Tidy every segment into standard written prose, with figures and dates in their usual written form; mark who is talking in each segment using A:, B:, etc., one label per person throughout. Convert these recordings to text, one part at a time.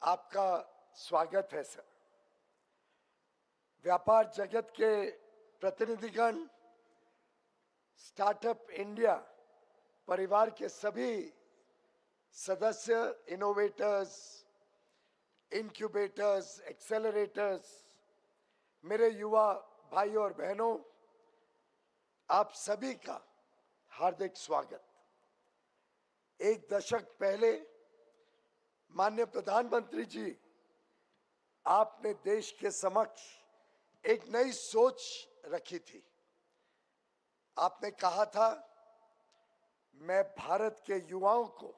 A: आपका स्वागत है सर। व्यापार जगत के प्रतिनिधिगण, स्टार्टअप इंडिया परिवार के सभी सदस्य, इनोवेटर्स, इंक्यूबेटर्स, एक्सेलरेटर्स, मेरे युवा भाई और बहनों, आप सभी का हार्दिक स्वागत। एक दशक पहले माननीय प्रधानमंत्री जी, आपने देश के समक्ष एक नई सोच रखी थी। आपने कहा था, मैं भारत के युवाओं को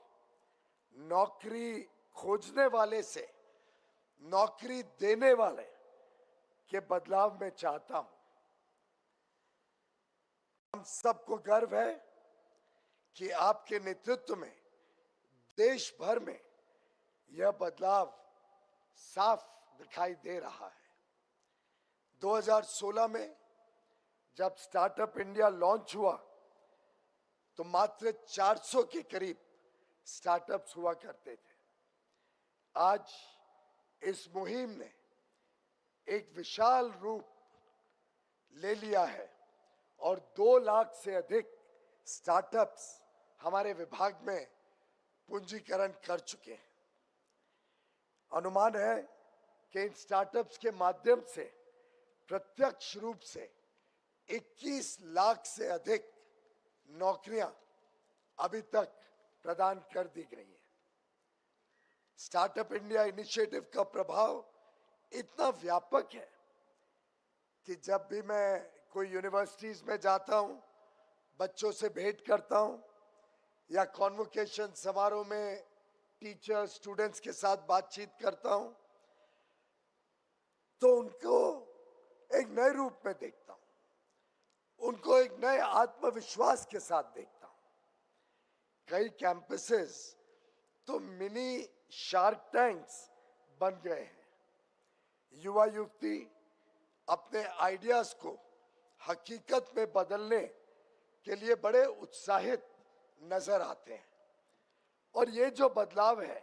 A: नौकरी खोजने वाले से नौकरी देने वाले के बदलाव में चाहता हूं। हम सबको गर्व है कि आपके नेतृत्व में देश भर में यह बदलाव साफ दिखाई दे रहा है। 2016 में जब स्टार्टअप इंडिया लॉन्च हुआ तो मात्र 400 के करीब स्टार्टअप्स हुआ करते थे। आज इस मुहिम ने एक विशाल रूप ले लिया है और 2 लाख से अधिक स्टार्टअप्स हमारे विभाग में पूंजीकरण कर चुके हैं। अनुमान है कि इन स्टार्टअप्स के माध्यम से प्रत्यक्ष रूप से 21 लाख से अधिक नौकरियां अभी तक प्रदान कर दी गई हैं। स्टार्टअप इंडिया इनिशिएटिव का प्रभाव इतना व्यापक है कि जब भी मैं कोई यूनिवर्सिटीज में जाता हूं, बच्चों से भेंट करता हूं या कॉन्वोकेशन समारोह में टीचर स्टूडेंट्स के साथ बातचीत करता हूं, तो उनको एक नए रूप में देखता हूं, उनको एक नए आत्मविश्वास के साथ देखता हूं। कई कैंपसेस तो मिनी शार्क टैंक्स बन गए हैं। युवा युवती अपने आइडियाज को हकीकत में बदलने के लिए बड़े उत्साहित नजर आते हैं। और ये जो बदलाव है,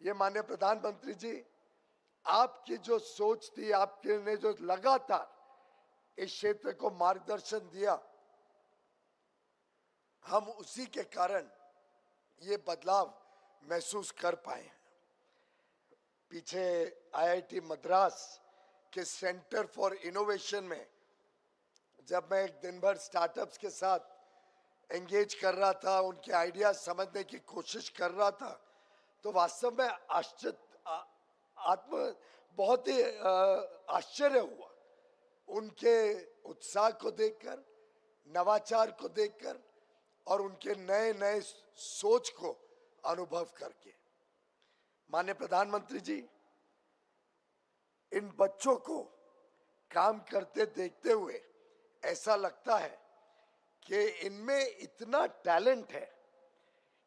A: ये माननीय प्रधानमंत्री जी, आपकी जो सोच थी, आपके ने जो लगातार इस क्षेत्र को मार्गदर्शन दिया, हम उसी के कारण ये बदलाव महसूस कर पाए हैं। पीछे आईआईटी मद्रास के सेंटर फॉर इनोवेशन में जब मैं एक दिन भर स्टार्टअप्स के साथ एंगेज कर रहा था, उनके आइडिया समझने की कोशिश कर रहा था, तो वास्तव में बहुत ही आश्चर्य हुआ उनके उत्साह को देखकर, नवाचार को देखकर और उनके नए नए सोच को अनुभव करके। माननीय प्रधानमंत्री जी, इन बच्चों को काम करते देखते हुए ऐसा लगता है कि इनमें इतना टैलेंट है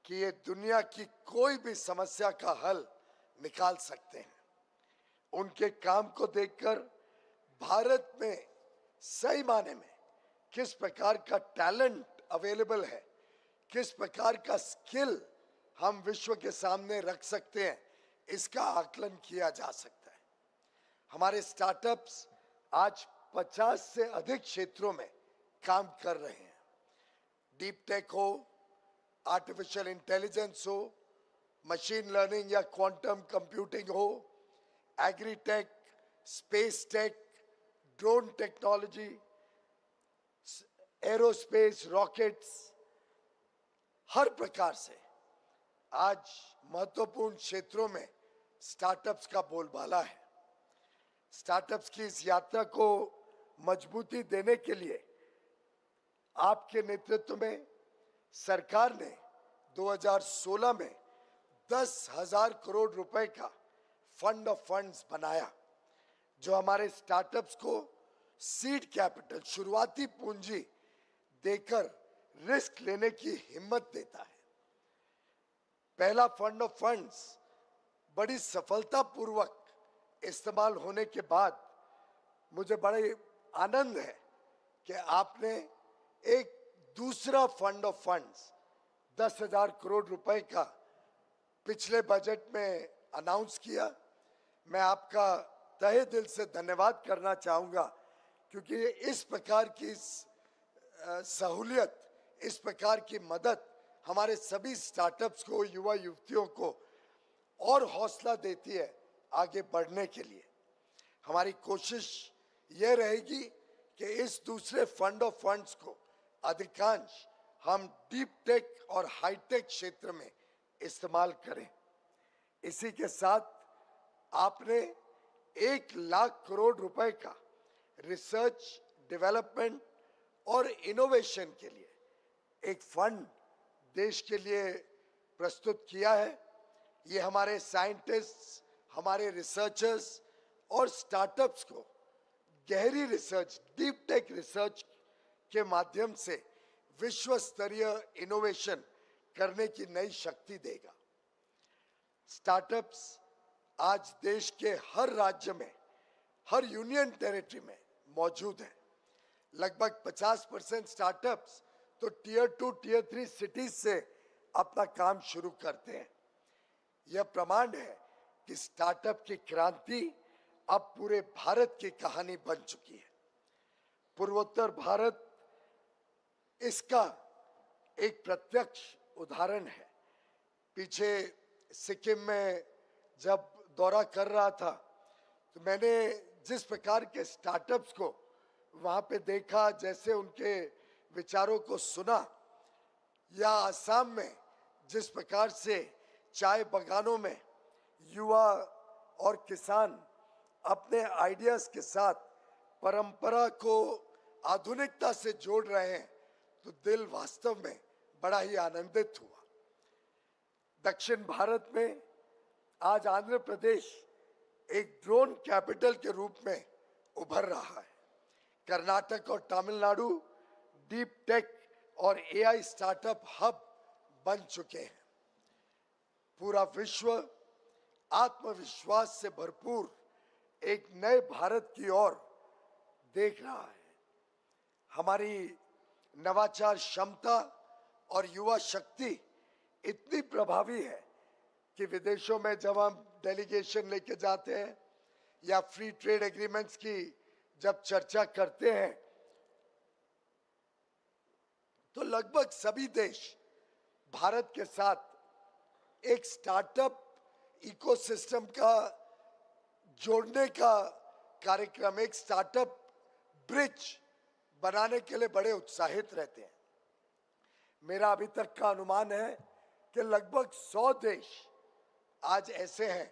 A: कि ये दुनिया की कोई भी समस्या का हल निकाल सकते हैं। उनके काम को देखकर भारत में सही माने में किस प्रकार का टैलेंट अवेलेबल है, किस प्रकार का स्किल हम विश्व के सामने रख सकते हैं, इसका आकलन किया जा सकता है। हमारे स्टार्टअप्स आज 50 से अधिक क्षेत्रों में काम कर रहे हैं। डीप टेक हो, आर्टिफिशियल इंटेलिजेंस हो, मशीन लर्निंग या क्वांटम कंप्यूटिंग हो, agritech, space tech, drone technology, aerospace, rockets, हर प्रकार से आज महत्वपूर्ण क्षेत्रों में स्टार्टअप्स का बोलबाला है। स्टार्टअप्स की इस यात्रा को मजबूती देने के लिए आपके नेतृत्व में सरकार ने 2016 में 10,000 करोड़ रुपए का फंड ऑफ फंड्स बनाया, जो हमारे स्टार्टअप्स को सीड कैपिटल, शुरुआती पूंजी देकर रिस्क लेने की हिम्मत देता है। पहला फंड ऑफ फंड्स बड़ी सफलतापूर्वक इस्तेमाल होने के बाद मुझे बड़े आनंद है कि आपने एक दूसरा फंड ऑफ फंड्स 10,000 करोड़ रुपए का पिछले बजट में अनाउंस किया। मैं आपका तहे दिल से धन्यवाद करना चाहूँगा, क्योंकि इस प्रकार की सहूलियत, इस प्रकार की मदद हमारे सभी स्टार्टअप्स को, युवा युवतियों को और हौसला देती है आगे बढ़ने के लिए। हमारी कोशिश ये रहेगी कि इस दूसरे फंड ऑफ फंड्स को अधिकांश हम डीप टेक और हाईटेक क्षेत्र में इस्तेमाल करें। इसी के साथ आपने 1,00,000 करोड़ रुपए का रिसर्च, डेवलपमेंट और इनोवेशन के लिए एक फंड देश के लिए प्रस्तुत किया है। ये हमारे साइंटिस्ट्स, हमारे रिसर्चर्स और स्टार्टअप्स को गहरी रिसर्च, डीप टेक रिसर्च के माध्यम से विश्व स्तरीय इनोवेशन करने की नई शक्ति देगा। स्टार्टअप्स आज देश के हर राज्य में, हर यूनियन टेरिटरी में मौजूद हैं। लगभग 50% स्टार्टअप्स तो टियर 2, टियर 3 सिटीज से अपना काम शुरू करते हैं। यह प्रमाण है कि स्टार्टअप की क्रांति अब पूरे भारत की कहानी बन चुकी है। पूर्वोत्तर भारत इसका एक प्रत्यक्ष उदाहरण है। पीछे सिक्किम में जब दौरा कर रहा था तो मैंने जिस प्रकार के स्टार्टअप्स को वहां पे देखा, जैसे उनके विचारों को सुना, या असम में जिस प्रकार से चाय बागानों में युवा और किसान अपने आइडियाज के साथ परंपरा को आधुनिकता से जोड़ रहे हैं, तो दिल वास्तव में बड़ा ही आनंदित हुआ। दक्षिण भारत में आज आंध्र प्रदेश एक ड्रोन कैपिटल के रूप में उभर रहा है। कर्नाटक और तमिलनाडु डीप टेक और एआई स्टार्टअप हब बन चुके हैं। पूरा विश्व आत्मविश्वास से भरपूर एक नए भारत की ओर देख रहा है। हमारी नवाचार क्षमता और युवा शक्ति इतनी प्रभावी है कि विदेशों में जब हम डेलीगेशन लेके जाते हैं या फ्री ट्रेड एग्रीमेंट्स की जब चर्चा करते हैं, तो लगभग सभी देश भारत के साथ एक स्टार्टअप इकोसिस्टम का जोड़ने का कार्यक्रम, एक स्टार्टअप ब्रिज बनाने के लिए बड़े उत्साहित रहते हैं। मेरा अभी तक का अनुमान है कि लगभग 100 देश आज ऐसे हैं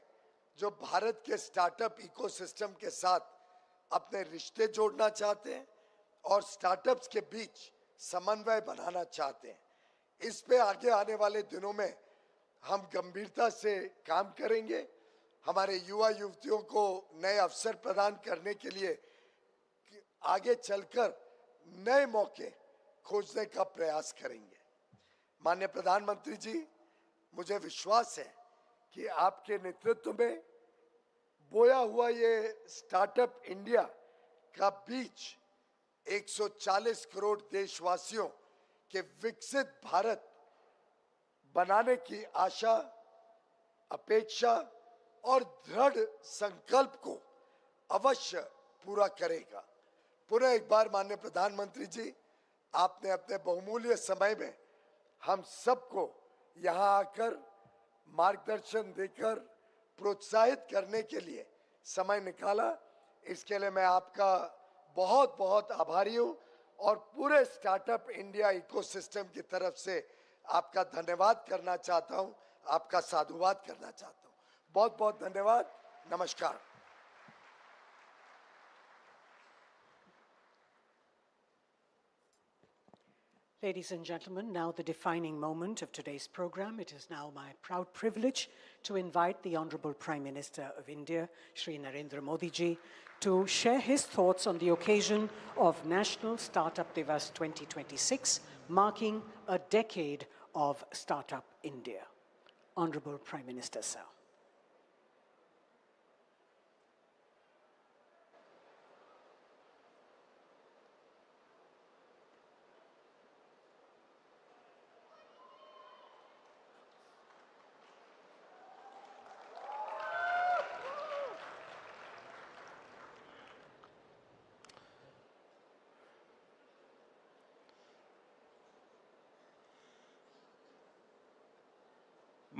A: जो भारत के स्टार्टअप इकोसिस्टम के साथ अपने रिश्ते जोड़ना चाहते हैं और स्टार्टअप्स के बीच समन्वय बनाना चाहते हैं। इस पे आगे आने वाले दिनों में हम गंभीरता से काम करेंगे। हमारे युवा युवतियों को नए अवसर प्रदान करने के लिए आगे चलकर नए मौके खोजने का प्रयास करेंगे। माननीय प्रधानमंत्री जी, मुझे विश्वास है कि आपके नेतृत्व में बोया हुआ ये स्टार्टअप इंडिया का बीज 140 करोड़ देशवासियों के विकसित भारत बनाने की आशा, अपेक्षा और दृढ़ संकल्प को अवश्य पूरा करेगा। पुनः एक बार माननीय प्रधानमंत्री जी, आपने अपने बहुमूल्य समय में हम सबको यहाँ आकर मार्गदर्शन देकर प्रोत्साहित करने के लिए समय निकाला। इसके लिए मैं आपका बहुत बहुत आभारी हूँ और पूरे स्टार्टअप इंडिया इकोसिस्टम की तरफ से आपका धन्यवाद करना चाहता हूँ, आपका साधुवाद करना चाहता हूँ। बहुत बहुत धन्यवाद। नमस्कार।
B: Ladies and gentlemen, now the defining moment of today's program. It is now my proud privilege to invite the Honorable Prime Minister of India, Shri Narendra Modi ji, to share his thoughts on the occasion of National Startup Divas 2026, marking a decade of Startup India. Honorable Prime Minister, sir.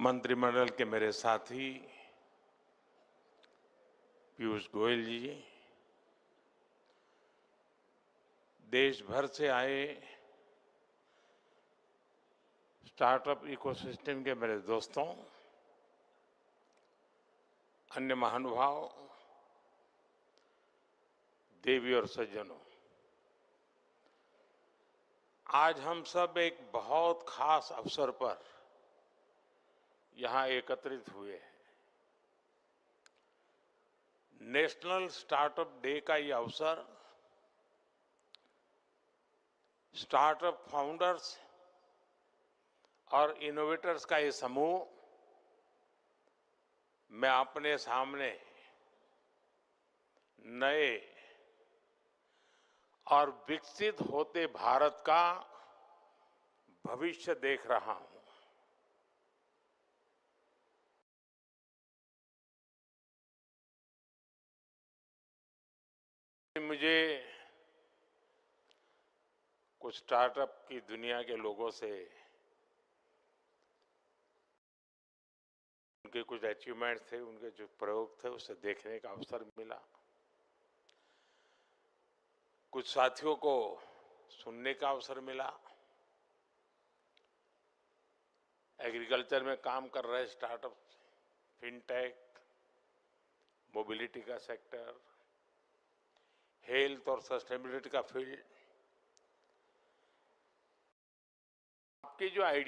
C: मंत्रिमंडल के मेरे साथी पीयूष गोयल जी, देश भर से आए startup ecosystem के मेरे दोस्तों, अन्य महानुभाव, देवी और सज्जनों, आज हम सब एक बहुत खास अवसर पर यहां एकत्रित हुए हैं। नेशनल स्टार्टअप डे का ये अवसर स्टार्टअप फाउंडर्स और इनोवेटर्स का ये समूह मैं अपने सामने नए और विकसित होते भारत का भविष्य देख रहा हूं। मुझे कुछ स्टार्टअप की दुनिया के लोगों से उनके कुछ अचीवमेंट थे, उनके जो प्रयोग थे, उसे देखने का अवसर मिला। कुछ साथियों को सुनने का अवसर मिला। एग्रीकल्चर में काम कर रहे स्टार्टअप, फिनटेक, मोबिलिटी का सेक्टर, हेल्थ और सस्टेनेबिलिटी का फील्ड, आपके जो आइडिया